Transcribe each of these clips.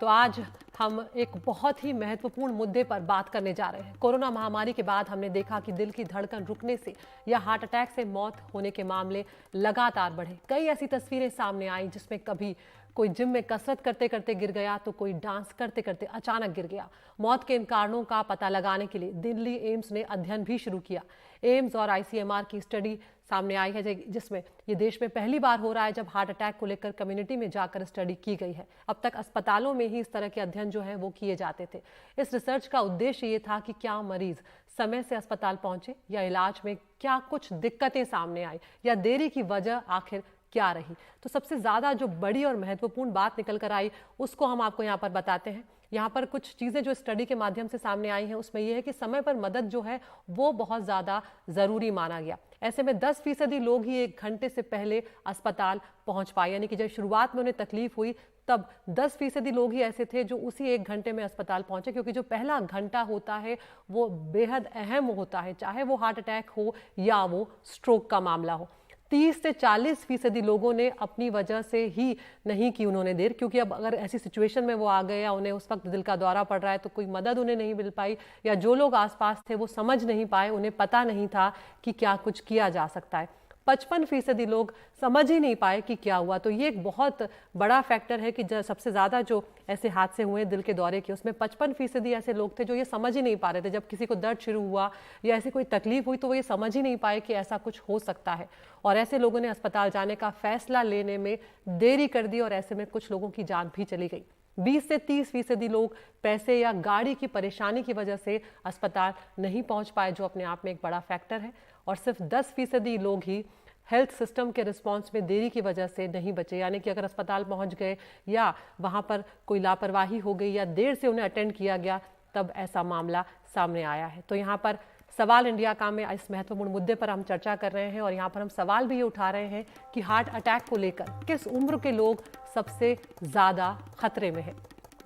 तो आज हम एक बहुत ही महत्वपूर्ण मुद्दे पर बात करने जा रहे हैं। कोरोना महामारी के बाद हमने देखा कि दिल की धड़कन रुकने से या हार्ट अटैक से मौत होने के मामले लगातार बढ़े। कई ऐसी तस्वीरें सामने आई जिसमें कभी कोई जिम में कसरत करते करते गिर गया तो कोई डांस करते करते अचानक गिर गया। मौत के इन कारणों का पता लगाने के लिए दिल्ली एम्स ने अध्ययन भी शुरू किया। एम्स और आईसीएमआर की स्टडी सामने आई है जिसमें ये देश में पहली बार हो रहा है जब हार्ट अटैक को लेकर कम्युनिटी में जाकर स्टडी की गई है। अब तक अस्पतालों में ही इस तरह के अध्ययन जो है वो किए जाते थे। इस रिसर्च का उद्देश्य ये था कि क्या मरीज समय से अस्पताल पहुंचे या इलाज में क्या कुछ दिक्कतें सामने आई या देरी की वजह आखिर क्या रही। तो सबसे ज्यादा जो बड़ी और महत्वपूर्ण बात निकल कर आई उसको हम आपको यहाँ पर बताते हैं। यहाँ पर कुछ चीजें जो स्टडी के माध्यम से सामने आई हैं उसमें यह है कि समय पर मदद जो है वो बहुत ज्यादा जरूरी माना गया। ऐसे में 10% लोग ही 1 घंटे से पहले अस्पताल पहुंच पाए, यानी कि जब शुरुआत में उन्हें तकलीफ हुई तब 10% लोग ही ऐसे थे जो उसी 1 घंटे में अस्पताल पहुंचे, क्योंकि जो पहला घंटा होता है वो बेहद अहम होता है, चाहे वो हार्ट अटैक हो या वो स्ट्रोक का मामला हो। 30 से 40% लोगों ने अपनी वजह से ही नहीं की उन्होंने देर, क्योंकि अब अगर ऐसी सिचुएशन में वो आ गए या उन्हें उस वक्त दिल का दौरा पड़ रहा है तो कोई मदद उन्हें नहीं मिल पाई, या जो लोग आसपास थे वो समझ नहीं पाए, उन्हें पता नहीं था कि क्या कुछ किया जा सकता है। 55% लोग समझ ही नहीं पाए कि क्या हुआ। तो ये एक बहुत बड़ा फैक्टर है कि सबसे ज्यादा जो ऐसे हादसे हुए दिल के दौरे के उसमें 55% ऐसे लोग थे जो ये समझ ही नहीं पा रहे थे। जब किसी को दर्द शुरू हुआ या ऐसी कोई तकलीफ हुई तो वो ये समझ ही नहीं पाए कि ऐसा कुछ हो सकता है, और ऐसे लोगों ने अस्पताल जाने का फैसला लेने में देरी कर दी और ऐसे में कुछ लोगों की जान भी चली गई। 20 से 30% लोग पैसे या गाड़ी की परेशानी की वजह से अस्पताल नहीं पहुंच पाए, जो अपने आप में एक बड़ा फैक्टर है। और सिर्फ 10% लोग ही हेल्थ सिस्टम के रिस्पांस में देरी की वजह से नहीं बचे, यानी कि अगर अस्पताल पहुंच गए या वहां पर कोई लापरवाही हो गई या देर से उन्हें अटेंड किया गया तब ऐसा मामला सामने आया है। तो यहाँ पर सवाल इंडिया का में इस महत्वपूर्ण मुद्दे पर हम चर्चा कर रहे हैं और यहाँ पर हम सवाल भी ये उठा रहे हैं कि हार्ट अटैक को लेकर किस उम्र के लोग सबसे ज्यादा खतरे में है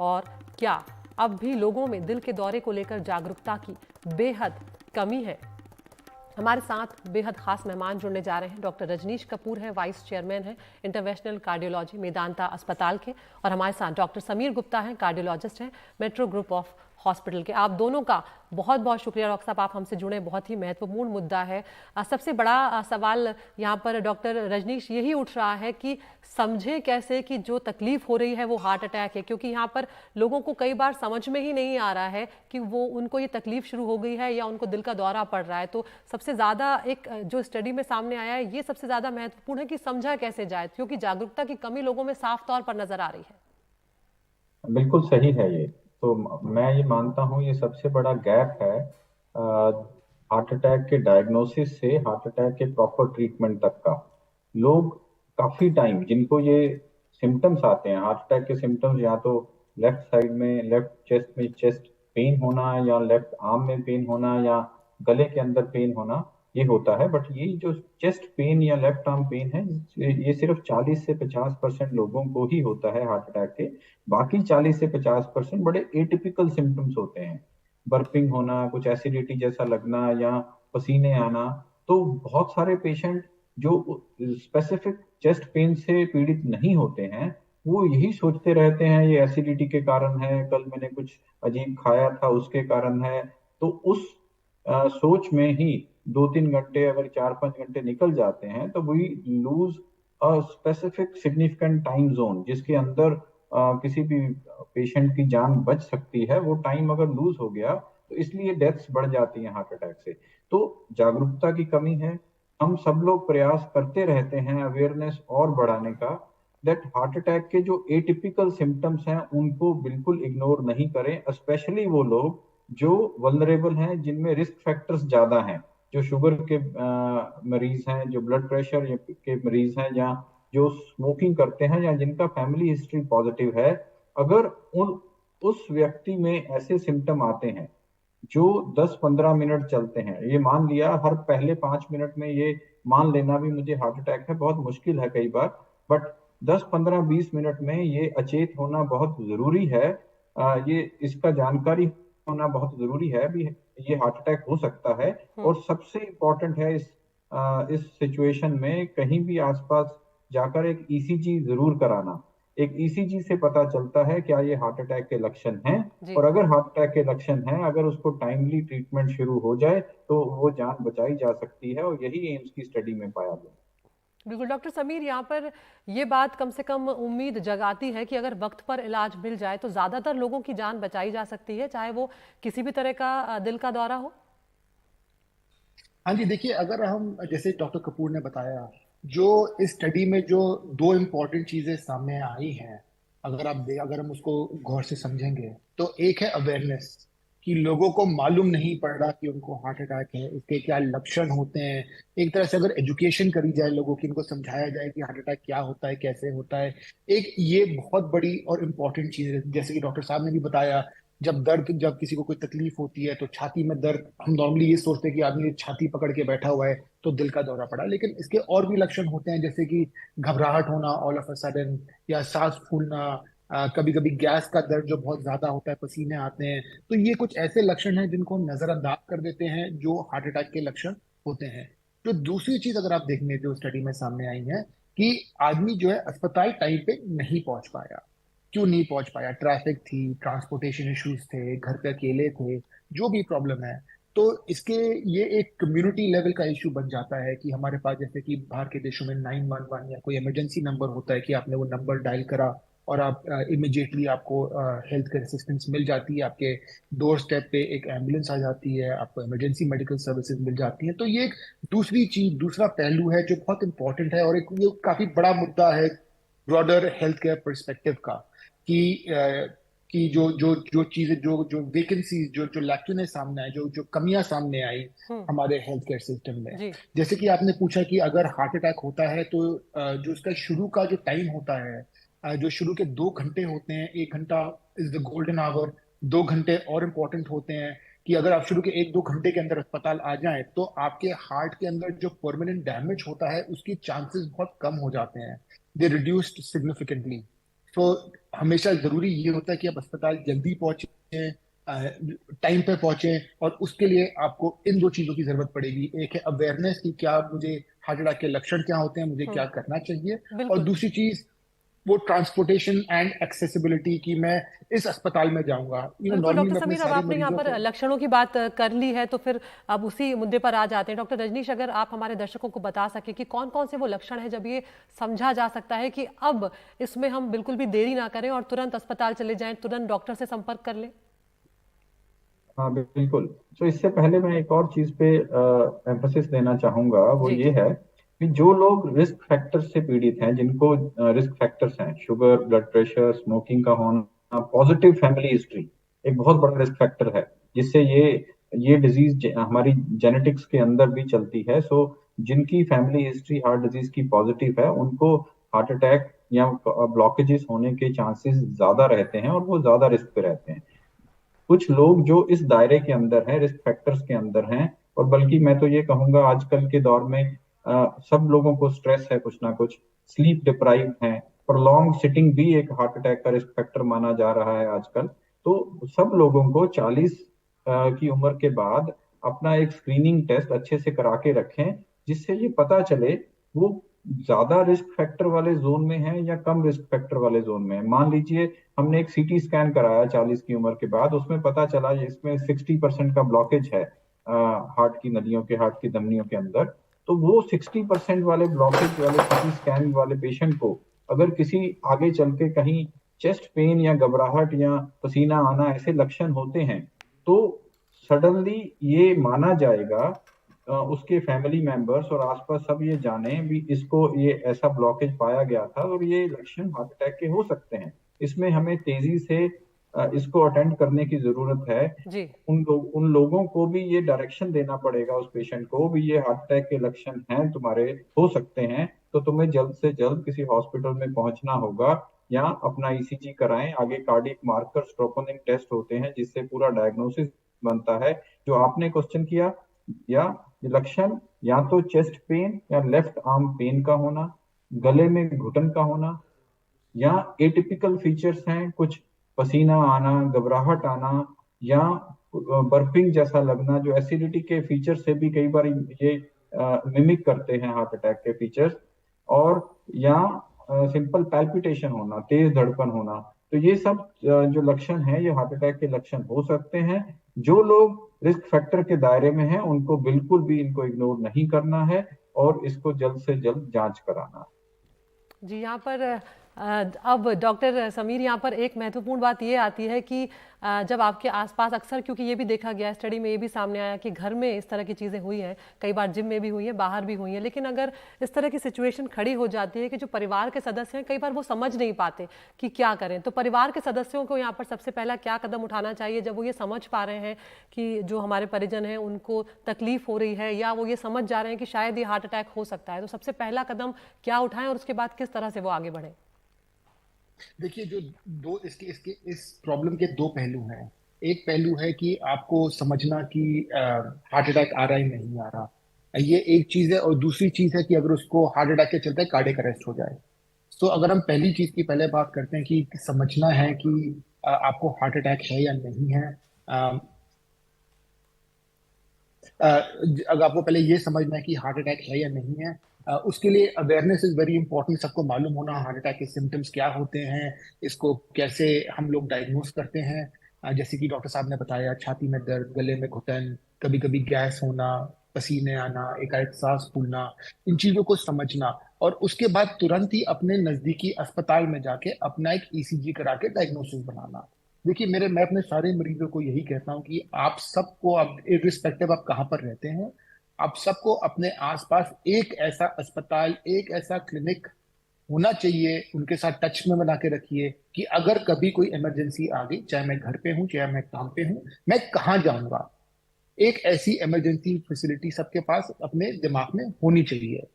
और क्या अब भी लोगों में दिल के दौरे को लेकर जागरूकता की बेहद कमी है। हमारे साथ बेहद खास मेहमान जुड़ने जा रहे हैं। डॉक्टर रजनीश कपूर हैं, वाइस चेयरमैन हैं इंटरवेंशनल कार्डियोलॉजी मेदांता अस्पताल के, और हमारे साथ डॉक्टर समीर गुप्ता हैं, कार्डियोलॉजिस्ट हैं मेट्रो ग्रुप ऑफ हॉस्पिटल के। आप दोनों का बहुत बहुत शुक्रिया डॉक्टर साहब, आप हमसे जुड़े। बहुत ही महत्वपूर्ण मुद्दा है। सबसे बड़ा सवाल यहाँ पर डॉक्टर रजनीश यही उठ रहा है कि समझे कैसे कि जो तकलीफ हो रही है वो हार्ट अटैक है, क्योंकि यहाँ पर लोगों को कई बार समझ में ही नहीं आ रहा है कि वो उनको ये तकलीफ शुरू हो गई है या उनको दिल का दौरा पड़ रहा है। तो सबसे ज्यादा एक जो स्टडी में सामने आया है ये सबसे ज्यादा महत्वपूर्ण है कि समझा कैसे जाए, क्योंकि जागरूकता की कमी लोगों में साफ तौर पर नजर आ रही है। बिल्कुल सही है ये। तो मैं ये मानता हूँ ये सबसे बड़ा गैप है हार्ट अटैक के डायग्नोसिस से हार्ट अटैक के प्रॉपर ट्रीटमेंट तक का। लोग काफी टाइम जिनको ये सिम्टम्स आते हैं हार्ट अटैक के सिम्टम्स, या तो लेफ्ट साइड में लेफ्ट चेस्ट में चेस्ट पेन होना, या लेफ्ट आर्म में पेन होना, या गले के अंदर पेन होना, ये होता है। बट ये जो चेस्ट पेन या लेफ्ट आर्म पेन है ये सिर्फ 40 से 50% लोगों को ही होता है हार्ट अटैक के। बाकी 40 से 50% बड़े एटिपिकल सिम्टम्स होते हैं, बर्पिंग होना, कुछ एसिडिटी जैसा लगना, या पसीने आना। तो बहुत सारे पेशेंट जो स्पेसिफिक चेस्ट पेन से पीड़ित नहीं होते हैं वो यही सोचते रहते हैं ये एसिडिटी के कारण है, कल मैंने कुछ अजीब खाया था उसके कारण है। तो उस सोच में ही 2-3 घंटे, अगर 4-5 घंटे निकल जाते हैं तो we lose a specific significant time zone जिसके अंदर किसी भी पेशेंट की जान बच सकती है। वो टाइम अगर लूज हो गया तो इसलिए डेथ्स बढ़ जाती हैं हार्ट अटैक से। तो जागरूकता की कमी है। हम सब लोग प्रयास करते रहते हैं अवेयरनेस और बढ़ाने का, दैट हार्ट अटैक के जो एटिपिकल सिम्टम्स हैं उनको बिल्कुल इग्नोर नहीं करें, स्पेशली वो लोग जो वल्नरेबल हैं, जिनमें रिस्क फैक्टर्स ज्यादा हैं, जो शुगर के मरीज हैं, जो ब्लड प्रेशर के मरीज हैं, या जो स्मोकिंग करते हैं, या जिनका फैमिली हिस्ट्री पॉजिटिव है। अगर उस व्यक्ति में ऐसे सिम्टम आते हैं जो 10-15 मिनट चलते हैं, ये मान लिया हर पहले 5 मिनट में ये मान लेना भी मुझे हार्ट अटैक है बहुत मुश्किल है कई बार, बट 10-15-20 मिनट में ये अचेत होना बहुत जरूरी है। ये इसका जानकारी होना बहुत जरूरी है भी, ये हार्ट अटैक हो सकता है। और सबसे इम्पोर्टेंट है इस सिचुएशन में कहीं भी आसपास जाकर एक ईसीजी जरूर कराना। एक ईसीजी से पता चलता है क्या ये हार्ट अटैक के लक्षण हैं। जी। और अगर हार्ट अटैक के लक्षण हैं, अगर उसको टाइमली ट्रीटमेंट शुरू हो जाए तो वो जान बचाई जा सकती है, और यही एम्स की स्टडी में पाया गया। बिल्कुल डॉक्टर समीर, यहाँ पर ये बात कम से कम उम्मीद जगाती है कि अगर वक्त पर इलाज मिल जाए तो ज्यादातर लोगों की जान बचाई जा सकती है, चाहे वो किसी भी तरह का दिल का दौरा हो। हाँ जी, देखिए, अगर हम जैसे डॉक्टर कपूर ने बताया, जो इस स्टडी में जो दो इम्पोर्टेंट चीजें सामने आई हैं, अगर हम उसको गौर से समझेंगे, तो एक है अवेयरनेस, कि लोगों को मालूम नहीं पड़ रहा कि उनको हार्ट अटैक है, इसके क्या लक्षण होते हैं। एक तरह से अगर एजुकेशन करी जाए लोगों की, इनको समझाया जाए कि हार्ट अटैक क्या होता है, कैसे होता है, एक ये बहुत बड़ी और इम्पोर्टेंट चीज है। जैसे कि डॉक्टर साहब ने भी बताया, जब किसी को कोई तकलीफ होती है तो छाती में दर्द, हम नॉर्मली ये सोचते हैं कि आदमी छाती पकड़ के बैठा हुआ है तो दिल का दौरा पड़ा, लेकिन इसके और भी लक्षण होते हैं, जैसे कि घबराहट होना ऑल ऑफ अ सडन, या सांस फूलना, कभी कभी गैस का दर्द जो बहुत ज्यादा होता है, पसीने आते हैं। तो ये कुछ ऐसे लक्षण हैं जिनको हम नजरअंदाज कर देते हैं, जो हार्ट अटैक के लक्षण होते हैं। तो दूसरी चीज अगर आप देखेंगे जो स्टडी में सामने आई है, कि आदमी जो है अस्पताल टाइम पे नहीं पहुंच पाया। क्यों नहीं पहुंच पाया? ट्रैफिक थी, ट्रांसपोर्टेशन इश्यूज थे, घर पे अकेले थे, जो भी प्रॉब्लम है। तो इसके ये एक कम्युनिटी लेवल का इशू बन जाता है, कि हमारे पास जैसे कि बाहर के देशों में 911 या कोई इमरजेंसी नंबर होता है, कि आपने वो नंबर डायल करा और आप इमिजिएटली आपको हेल्थ केयर असिस्टेंस मिल जाती है, आपके डोर स्टेप पे एक एम्बुलेंस आ जाती है, आपको इमरजेंसी मेडिकल सर्विसेज मिल जाती हैं। तो ये एक दूसरी चीज, दूसरा पहलू है जो बहुत इंपॉर्टेंट है, और एक ये काफी बड़ा मुद्दा है ब्रॉडर हेल्थ केयर परस्पेक्टिव का, कि कि जो चीजें, जो जो वेकेंसीज, जो जो लैक्यूने सामने आए, जो जो कमियां सामने आई हम्म। हमारे हेल्थ केयर सिस्टम में। जी। जैसे कि आपने पूछा कि अगर हार्ट अटैक होता है तो जो उसका शुरू का जो टाइम होता है, जो शुरू के 2 घंटे होते हैं, 1 घंटा इज द गोल्डन आवर, 2 घंटे और इम्पोर्टेंट होते हैं, कि अगर आप शुरू के 1-2 घंटे के अंदर अस्पताल आ जाएं तो आपके हार्ट के अंदर जो परमानेंट डैमेज होता है उसकी चांसेस बहुत कम हो जाते हैं, दे रिड्यूस्ड सिग्निफिकेंटली। तो हमेशा जरूरी ये होता है कि आप अस्पताल जल्दी पहुंचे, टाइम पे पहुंचे, और उसके लिए आपको इन दो चीजों की जरूरत पड़ेगी। एक है अवेयरनेस, कि क्या मुझे हार्ट अटैक के लक्षण क्या होते हैं, मुझे क्या हम्म। करना चाहिए। और बिल्कुल। दूसरी चीज वो ट्रांसपोर्टेशन एंड एक्सेसिबिलिटी, कि मैं इस अस्पताल में जाऊंगा, बिल्कुल नॉर्मली डॉक्टर मैं अपने समीर, अब सारे आपने यहाँ मरीजों पर को। लक्षणों की बात कर ली है तो फिर अब उसी मुद्दे पर आ जाते हैं। डॉक्टर रजनीश, अगर आप हमारे दर्शकों को बता सके कि कौन कौन से वो लक्षण हैं जब ये समझा जा सकता है कि अब इसमें हम बिल्कुल भी देरी ना करें और तुरंत अस्पताल चले जाएं, तुरंत डॉक्टर से संपर्क कर लें। हाँ बिल्कुल। तो इससे पहले मैं एक और चीज पे एम्फोसिस देना चाहूंगा, वो जी। ये है कि जो लोग रिस्क फैक्टर से पीड़ित हैं, जिनको रिस्क फैक्टर्स हैं, शुगर, ब्लड प्रेशर, स्मोकिंग का होना, पॉजिटिव फैमिली हिस्ट्री एक बहुत बड़ा रिस्क फैक्टर है, जिससे ये डिजीज हमारी जेनेटिक्स के अंदर भी चलती है। सो जिनकी फैमिली हिस्ट्री हार्ट डिजीज की पॉजिटिव है, उनको हार्ट अटैक या ब्लॉकेजेस होने के चांसेस ज्यादा रहते हैं, और वो ज्यादा रिस्क पे रहते हैं। कुछ लोग जो इस दायरे के अंदर हैं, रिस्क फैक्टर्स के अंदर हैं, और बल्कि मैं तो ये कहूंगा आजकल के दौर में सब लोगों को स्ट्रेस है, कुछ ना कुछ, स्लीप डिप्राइव है, प्रोलॉन्ग सिटिंग भी एक हार्ट अटैक का रिस्क फैक्टर माना जा रहा है आजकल। तो सब लोगों को 40 की उम्र के बाद अपना एक स्क्रीनिंग टेस्ट अच्छे से करा के रखें, जिससे ये पता चले वो ज्यादा रिस्क फैक्टर वाले जोन में है या कम रिस्क फैक्टर वाले जोन में है। मान लीजिए हमने एक सीटी स्कैन कराया 40 की उम्र के बाद, उसमें पता चला इसमें 60% का ब्लॉकेज है हार्ट की नलियों के, हार्ट की धमनियों के अंदर। तो वो 60% वाले ब्लॉकेज वाले सीटी स्कैन वाले पेशेंट को अगर किसी आगे चल के कहीं चेस्ट पेन या घबराहट या पसीना आना ऐसे लक्षण होते हैं, तो सडनली ये माना जाएगा, उसके फैमिली मेंबर्स और आसपास सब ये जाने भी इसको ये ऐसा ब्लॉकेज पाया गया था और ये लक्षण हार्ट अटैक के हो सकते हैं। इसमें हमें तेजी से इसको अटेंड करने की जरूरत है। जी। उन लोगों को भी ये डायरेक्शन देना पड़ेगा, उस पेशेंट को भी, ये हार्ट अटैक के लक्षण हैं तुम्हारे, हो सकते हैं, तो तुम्हें जल्द से जल्द किसी हॉस्पिटल में पहुंचना होगा, या अपना ईसीजी कराएं। आगे कार्डियक मार्कर्स, ट्रोपोनिन टेस्ट होते हैं, जिससे पूरा डायग्नोसिस बनता है। जो आपने क्वेश्चन किया, या लक्षण, या तो चेस्ट पेन या लेफ्ट आर्म पेन का होना, गले में घुटन का होना, या एटिपिकल फीचर्स हैं कुछ, पसीना आना, घबराहट आना, या बर्पिंग जैसा लगना, जो एसिडिटी के फीचर से भी कई बार ये मिमिक करते हैं हार्ट अटैक के फीचर्स। और या सिंपल पैल्पिटेशन होना, तेज धड़कन होना, तो ये सब जो लक्षण हैं ये हार्ट अटैक के लक्षण हो सकते हैं। जो लोग रिस्क फैक्टर के दायरे में हैं उनको बिल्कुल भी इनको इग्नोर नहीं करना है और इसको जल्द से जल्द जांच कराना है। जी, यहाँ पर अब डॉक्टर समीर, यहाँ पर एक महत्वपूर्ण बात ये आती है कि जब आपके आसपास अक्सर, क्योंकि ये भी देखा गया है, स्टडी में ये भी सामने आया कि घर में इस तरह की चीज़ें हुई हैं, कई बार जिम में भी हुई है, बाहर भी हुई है, लेकिन अगर इस तरह की सिचुएशन खड़ी हो जाती है कि जो परिवार के सदस्य हैं कई बार वो समझ नहीं पाते कि क्या करें, तो परिवार के सदस्यों को यहाँ पर सबसे पहला क्या कदम उठाना चाहिए जब वो ये समझ पा रहे हैं कि जो हमारे परिजन हैं उनको तकलीफ हो रही है, या वो ये समझ जा रहे हैं कि शायद ये हार्ट अटैक हो सकता है, तो सबसे पहला कदम क्या उठाएं और उसके बाद किस तरह से वो आगे बढ़ें? देखिए, जो दो इसके इसके इस प्रॉब्लम के दो पहलू हैं। एक पहलू है कि आपको समझना कि हार्ट अटैक आ रहा है नहीं आ रहा, ये एक चीज है। और दूसरी चीज है कि अगर उसको हार्ट अटैक के चलते कार्डियक अरेस्ट हो जाए। तो अगर हम पहली चीज की पहले बात करते हैं कि समझना है कि आपको हार्ट अटैक है या नहीं है। अगर आपको पहले ये समझना है कि हार्ट अटैक है या नहीं है, उसके लिए अवेयरनेस इज वेरी इंपॉर्टेंट। सबको मालूम होना हार्ट अटैक के सिम्टम्स क्या होते हैं, इसको कैसे हम लोग डायग्नोस करते हैं। जैसे कि डॉक्टर साहब ने बताया, छाती में दर्द, गले में घुटन, कभी कभी गैस होना, पसीने आना, एकाएक सांस फूलना, इन चीजों को समझना और उसके बाद तुरंत ही अपने नजदीकी अस्पताल में जाके अपना एक ईसीजी करा के डायग्नोसिस बनाना। देखिए, मैं अपने सारे मरीजों को यही कहता हूँ कि आप सबको, आप इरिस्पेक्टिव आप कहाँ पर रहते हैं, आप सबको अपने आसपास एक ऐसा अस्पताल, एक ऐसा क्लिनिक होना चाहिए, उनके साथ टच में बना के रखिए कि अगर कभी कोई इमरजेंसी आ गई, चाहे मैं घर पे हूँ चाहे मैं काम पे हूँ, मैं कहाँ जाऊंगा। एक ऐसी इमरजेंसी फैसिलिटी सबके पास अपने दिमाग में होनी चाहिए।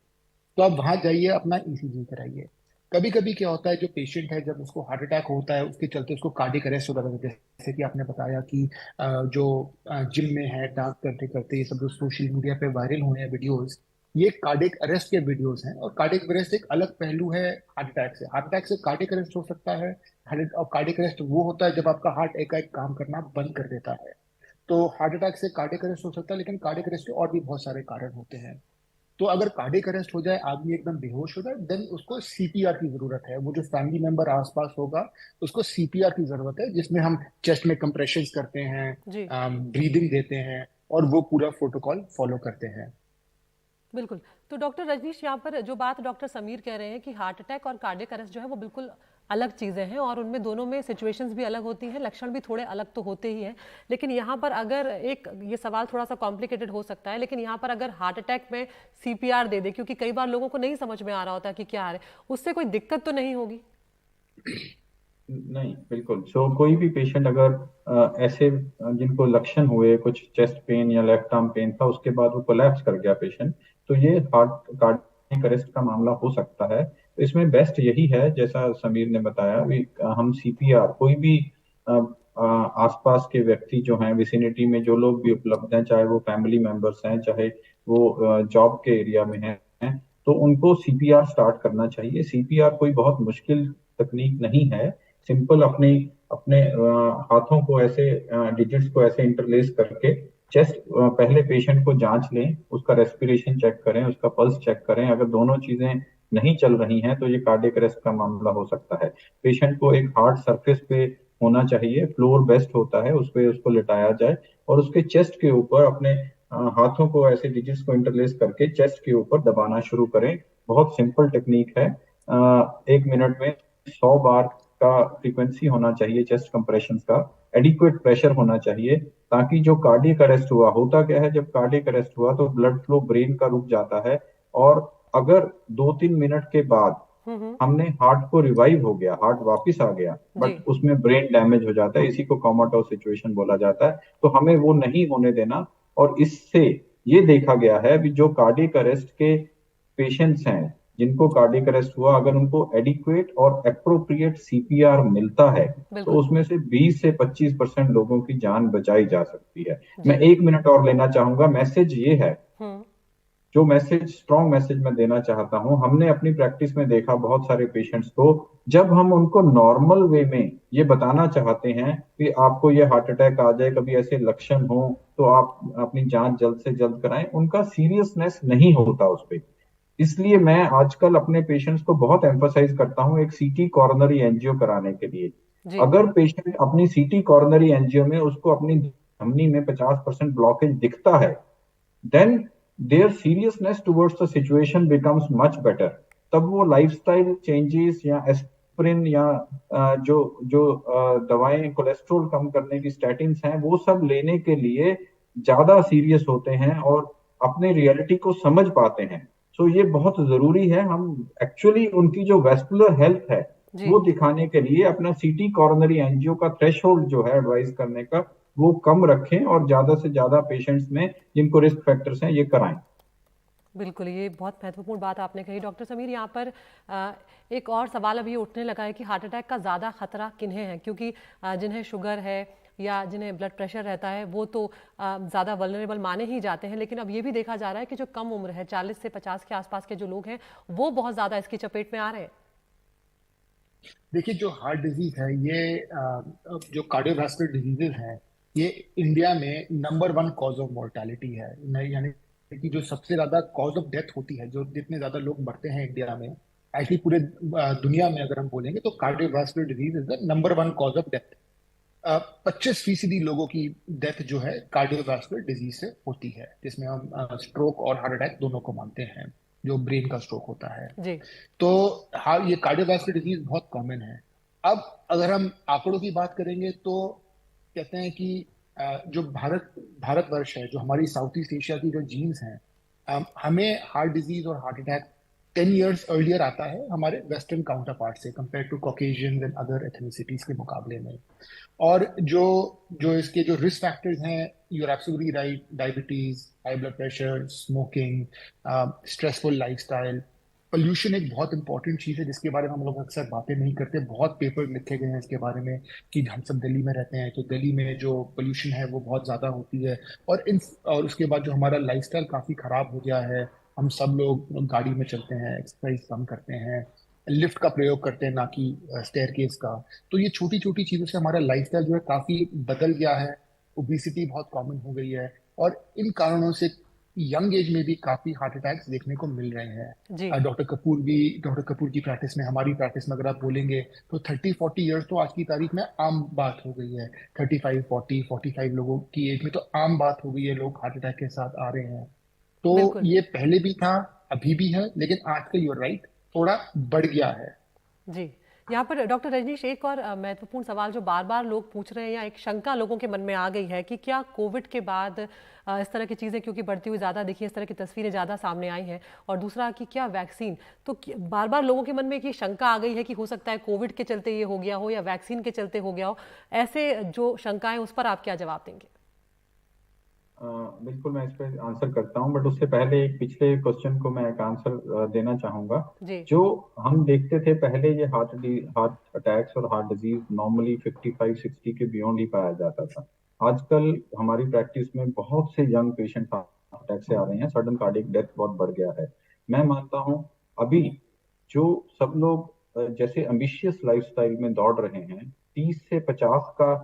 तो आप वहां जाइए, अपना ईसीजी कराइए। कभी कभी क्या होता है, जो पेशेंट है जब उसको हार्ट अटैक होता है उसके चलते उसको कार्डियक अरेस्ट हो जाता है, जैसे कि आपने बताया कि जो जिम में है डांस करते करते, ये सब जो सोशल मीडिया पे वायरल हुए हैं वीडियोस, ये कार्डियक अरेस्ट के वीडियोस हैं। और कार्डियक अरेस्ट एक अलग पहलू है हार्ट अटैक से। हार्ट अटैक से कार्डियक अरेस्ट हो सकता है। और कार्डियक अरेस्ट वो होता है जब आपका हार्ट एकाएक काम करना बंद कर देता है। तो हार्ट अटैक से कार्डियक अरेस्ट हो सकता है, लेकिन कार्डियक अरेस्ट के और भी बहुत सारे कारण होते हैं। तो अगर कार्डियक अरेस्ट हो जाए, आदमी एकदम बेहोश हो जाए, देन उसको सीपीआर की जरूरत है। वो जो फैमिली मेंबर आसपास होगा उसको सीपीआर की जरूरत है, जिसमें हम चेस्ट में कंप्रेशन करते हैं, जी, ब्रीदिंग देते हैं और वो पूरा प्रोटोकॉल फॉलो करते हैं। बिल्कुल। तो डॉक्टर रजनीश, यहाँ पर जो बात डॉक्टर समीर कह रहे हैं कि हार्ट अटैक और कार्डियक अरेस्ट जो है वो बिल्कुल अलग चीज़ें हैं और उनमें दोनों में सिचुएशंस भी अलग होती हैं, लक्षण भी थोड़े अलग तो होते ही हैं। लेकिन यहाँ पर अगर एक ये सवाल थोड़ा सा कॉम्प्लिकेटेड हो सकता है, लेकिन यहाँ पर अगर हार्ट अटैक में सीपीआर दे दे, क्योंकि कई बार लोगों को नहीं समझ में आ रहा होता कि क्या है, उससे कोई दिक्कत तो नहीं होगी? नहीं, बिल्कुल। सो कोई भी पेशेंट अगर ऐसे जिनको लक्षण हुए, कुछ चेस्ट पेन या लेफ्ट आर्म पेन था, उसके बाद वो कोलैप्स कर गया पेशेंट, तो ये हार्ट कार्डियक अरेस्ट का मामला हो सकता है। तो इसमें बेस्ट यही है, जैसा समीर ने बताया, भी हम सीपीआर कोई भी आसपास के व्यक्ति जो हैं, विसिनिटी में जो लोग भी उपलब्ध हैं, चाहे वो फैमिली मेंबर्स हैं, चाहे वो जॉब के एरिया में हैं, तो उनको सीपीआर स्टार्ट करना चाहिए। सीपीआर कोई बहुत मुश्किल तकनीक नहीं है। सिंपल अपने अपने हाथों को ऐसे, डिजिट्स को ऐसे इंटरलेस करके चेस्ट, पहले पेशेंट को जांच लें, उसका रेस्पिरेशन चेक करें, उसका पल्स चेक करें। अगर दोनों चीजें नहीं चल रही हैं तो ये कार्डियक अरेस्ट का मामला हो सकता है। पेशेंट को एक हार्ड सरफेस पे होना चाहिए, फ्लोर बेस्ट होता है, उस पे उसको लिटाया जाए और उसके चेस्ट के ऊपर अपने हाथों को ऐसे डिजिट्स को इंटरलेस करके चेस्ट के ऊपर दबाना शुरू करें। बहुत सिंपल टेक्निक है। 1 मिनट में 100 बार का फ्रीक्वेंसी होना चाहिए चेस्ट कंप्रेशन का, एडिक्वेट प्रेशर होना चाहिए, ताकि जो कार्डियक अरेस्ट हुआ, होता क्या है, जब कार्डियक अरेस्ट हुआ तो ब्लड फ्लो ब्रेन का रुक जाता है और अगर 2-3 मिनट के बाद हमने हार्ट को रिवाइव हो गया, हार्ट वापस आ गया, जी, बट उसमें ब्रेन डैमेज हो जाता है, इसी को कोमाटोस सिचुएशन बोला जाता है। तो हमें वो नहीं होने देना। और इससे ये देखा गया है कि जो कार्डियक अरेस्ट के पेशेंट्स हैं, जिनको कार्डियक अरेस्ट हुआ, अगर उनको एडिक्वेट और अप्रोप्रिएट सीपीआर मिलता है तो बिल्कुल। उसमें से 20 से 25% लोगों की जान बचाई जा सकती है। मैं जी। 1 मिनट और लेना चाहूंगा। मैसेज ये है, हम्म। जो मैसेज, स्ट्रॉन्ग मैसेज मैं देना चाहता हूं, हमने अपनी प्रैक्टिस में देखा बहुत सारे पेशेंट्स को, जब हम उनको नॉर्मल वे में ये बताना चाहते हैं कि आपको ये हार्ट अटैक आ जाए, कभी ऐसे लक्षण हो तो आप अपनी जांच जल्द से जल्द कराएं, उनका सीरियसनेस नहीं होता उस पर। इसलिए मैं आजकल अपने पेशेंट्स को बहुत एम्फसाइज करता हूँ एक सीटी कॉरोनरी एंजियो कराने के लिए। जी। अगर पेशेंट अपनी सीटी कॉरोनरी एंजियो में उसको अपनी धमनी में 50% ब्लॉकेज दिखता है, then their seriousness towards the situation becomes much better। तब वो लाइफस्टाइल चेंजेस या एस्पिरिन या जो जो दवाएं कोलेस्ट्रॉल कम करने की स्टैटिन्स हैं वो सब लेने के लिए ज्यादा सीरियस होते हैं और अपने रियलिटी को समझ पाते हैं। सो ये बहुत जरूरी है, हम एक्चुअली उनकी जो वेस्कुलर हेल्थ है जी। वो दिखाने के लिए अपना सीटी कॉरोनरी एंजियो का थ्रेशोल्ड जो है एडवाइस करने का वो कम रखें और ज्यादा से ज्यादा पेशेंट्स में जिनको रिस्क फैक्टर्स हैं ये कराएं। बिल्कुल, ये बहुत महत्वपूर्ण बात आपने कही डॉक्टर समीर। यहाँ पर एक और सवाल अभी उठने लगा है कि हार्ट अटैक का ज़्यादा खतरा किन्हें है, क्योंकि जिन्हें शुगर है या जिन्हें ब्लड प्रेशर रहता है वो तो ज़्यादा वल्नरेबल माने ही जाते हैं, लेकिन अब ये भी देखा जा रहा है कि जो कम उम्र है 40 से 50 के आसपास के जो लोग हैं वो बहुत ज़्यादा इसकी चपेट में आ रहे हैं। देखिए, जो हार्ट डिजीज है ये जो कार्डियोवास्कुलर डिजीजेज हैं, ये इंडिया में number one cause of mortality है। यानी कि जो सबसे ज्यादा कॉज ऑफ डेथ होती है, जो जितने ज्यादा लोग मरते हैं इंडिया में, एक्चुअली पूरे दुनिया में अगर हम बोलेंगे तो cardiovascular disease is the number one cause of death. 25% लोगों की डेथ जो है कार्डियोवास्कुलर डिजीज से होती है, जिसमें हम स्ट्रोक और हार्ट अटैक दोनों को मानते हैं, जो ब्रेन का स्ट्रोक होता है। जी। तो हाँ, ये कार्डियोवास्कुलर डिजीज बहुत कॉमन है। अब अगर हम आंकड़ों की बात करेंगे तो कहते हैं कि जो भारतवर्ष है, जो हमारी साउथ ईस्ट एशिया की जो जीन्स हैं, हमें हार्ट डिजीज और हार्ट अटैक 10 years अर्लियर आता है हमारे वेस्टर्न काउंटर पार्ट से, compare to Caucasians and other ethnicities के मुकाबले में। और जो जो इसके जो रिस्क फैक्टर्स हैं, you are absolutely right, diabetes, high blood pressure, smoking, stressful lifestyle, pollution एक बहुत इंपॉर्टेंट चीज है जिसके बारे में हम लोग अक्सर बातें नहीं करते। बहुत पेपर लिखे गए हैं इसके बारे में कि हम सब दिल्ली में रहते हैं तो दिल्ली में जो पोल्यूशन है वो बहुत ज्यादा होती है। और उसके बाद जो हमारा लाइफस्टाइल काफी खराब हो गया है, हम सब लोग गाड़ी में चलते हैं, एक्सरसाइज कम करते हैं, लिफ्ट का प्रयोग करते हैं ना कि स्टेयरकेस का। तो ये छोटी छोटी चीजों से हमारा लाइफस्टाइल जो है काफी बदल गया है। ओबिसिटी बहुत कॉमन हो गई है, और इन कारणों से यंग एज में भी काफी हार्ट अटैक्स देखने को मिल रहे जी। हैं। डॉक्टर कपूर की प्रैक्टिस में, हमारी प्रैक्टिस में अगर आप बोलेंगे तो 30-40 ईयर्स तो आज की तारीख में आम बात हो गई है। 35-40-45 लोगों की एज में तो आम बात हो गई है, लोग हार्ट अटैक के साथ आ रहे हैं। तो बिल्कुल। ये पहले भी था, अभी भी है, लेकिन आजकल यूर राइट, थोड़ा बढ़ गया है। जी। यहाँ पर डॉक्टर रजनीश एक और महत्वपूर्ण सवाल जो बार बार लोग पूछ रहे हैं या एक शंका लोगों के मन में आ गई है कि क्या कोविड के बाद इस तरह की चीज़ें क्योंकि बढ़ती हुई ज़्यादा देखी, इस तरह की तस्वीरें ज़्यादा सामने आई हैं, और दूसरा कि क्या वैक्सीन, तो बार बार लोगों के मन में एक ये शंका आ गई है कि हो सकता है कोविड के चलते ये हो गया हो या वैक्सीन के चलते हो गया हो। ऐसे जो शंकाएं, उस पर आप क्या जवाब देंगे? बिल्कुल मैं इस पर आंसर करता हूं, बट उससे पहले एक पिछले क्वेश्चन को मैं एक आंसर देना चाहूंगा। जी। जो हम देखते थे पहले, ये हार्ट अटैक्स और हार्ट डिजीज नॉर्मली 55-60 के बियॉन्ड ही पाया जाता था। आजकल हमारी प्रैक्टिस में बहुत से यंग पेशेंट हार्ट अटैक से आ रहे हैं, सडन कार्डियक डेथ बहुत बढ़ गया है। मैं मानता हूं अभी जो सब लोग जैसे एम्बिशियस लाइफस्टाइल में दौड़ रहे हैं, 30 से 50 का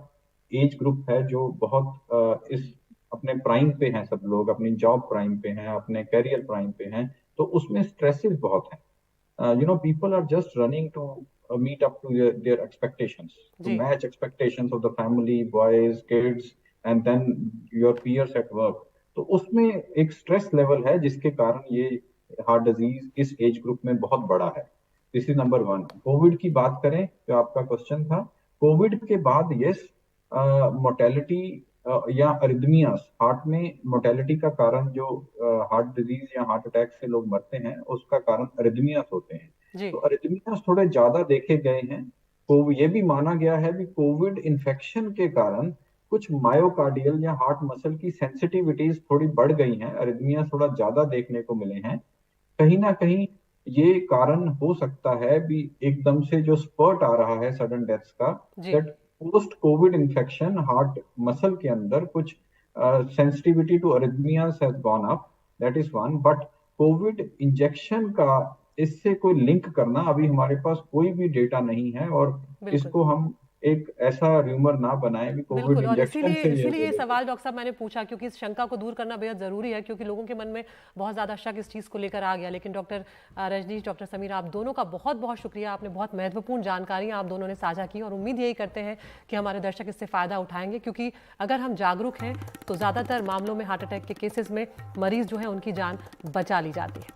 एज ग्रुप है जो बहुत इस अपने प्राइम पे हैं, सब लोग अपनी जॉब प्राइम पे हैं, अपने करियर प्राइम पे हैं, तो उसमें स्ट्रेसेस बहुत हैं। People are just running to meet up to their expectations, to जी। match expectations of the family, boys, kids, and then your peers at work। तो उसमें एक स्ट्रेस लेवल है जिसके कारण ये हार्ट डिजीज इस एज ग्रुप में बहुत बड़ा है। This is number one. Covid की बात करें जो आपका क्वेश्चन था, कोविड के बाद यस, मोर्टेलिटी या अरिदमियास, हार्ट में मोर्टेलिटी का कारण जो हार्ट डिजीज या हार्ट अटैक से लोग मरते हैं उसका कारण अरिदमियास होते हैं। जी। तो अरिदमियास थोड़े ज्यादा देखे गए हैं। तो ये भी माना गया है कि कोविड इन्फेक्शन के कारण कुछ मायोकार्डियल या हार्ट मसल की सेंसिटिविटीज थोड़ी बढ़ गई हैं, अरिदमियास थोड़ा ज्यादा देखने को मिले हैं। कहीं ना कहीं ये कारण हो सकता है भी एकदम से जो स्पर्ट आ रहा है सडन डेथ्स का, जी। That post COVID infection heart muscle के अंदर कुछ sensitivity to arrhythmias has gone up. That is one. But COVID injection का इससे कोई लिंक करना अभी हमारे पास कोई भी डेटा नहीं है, और बिल्कुल। इसको हम एक ऐसा र्यूमर ना बनाए कि कोविड बिल्कुल, और इंजेक्शन इसीलिए से ये इसीलिए ये रिलेटेड। सवाल डॉक्टर साहब मैंने पूछा, क्योंकि इस शंका को दूर करना बेहद ज़रूरी है, क्योंकि लोगों के मन में बहुत ज़्यादा शक इस चीज़ को लेकर आ गया। लेकिन डॉक्टर रजनीश, डॉक्टर समीर, आप दोनों का बहुत बहुत शुक्रिया। आपने बहुत महत्वपूर्ण जानकारियाँ आप दोनों ने साझा की और उम्मीद यही करते हैं कि हमारे दर्शक इससे फ़ायदा उठाएंगे, क्योंकि अगर हम जागरूक हैं तो ज़्यादातर मामलों में हार्ट अटैक के केसेस में मरीज़ जो है उनकी जान बचा ली जाती है।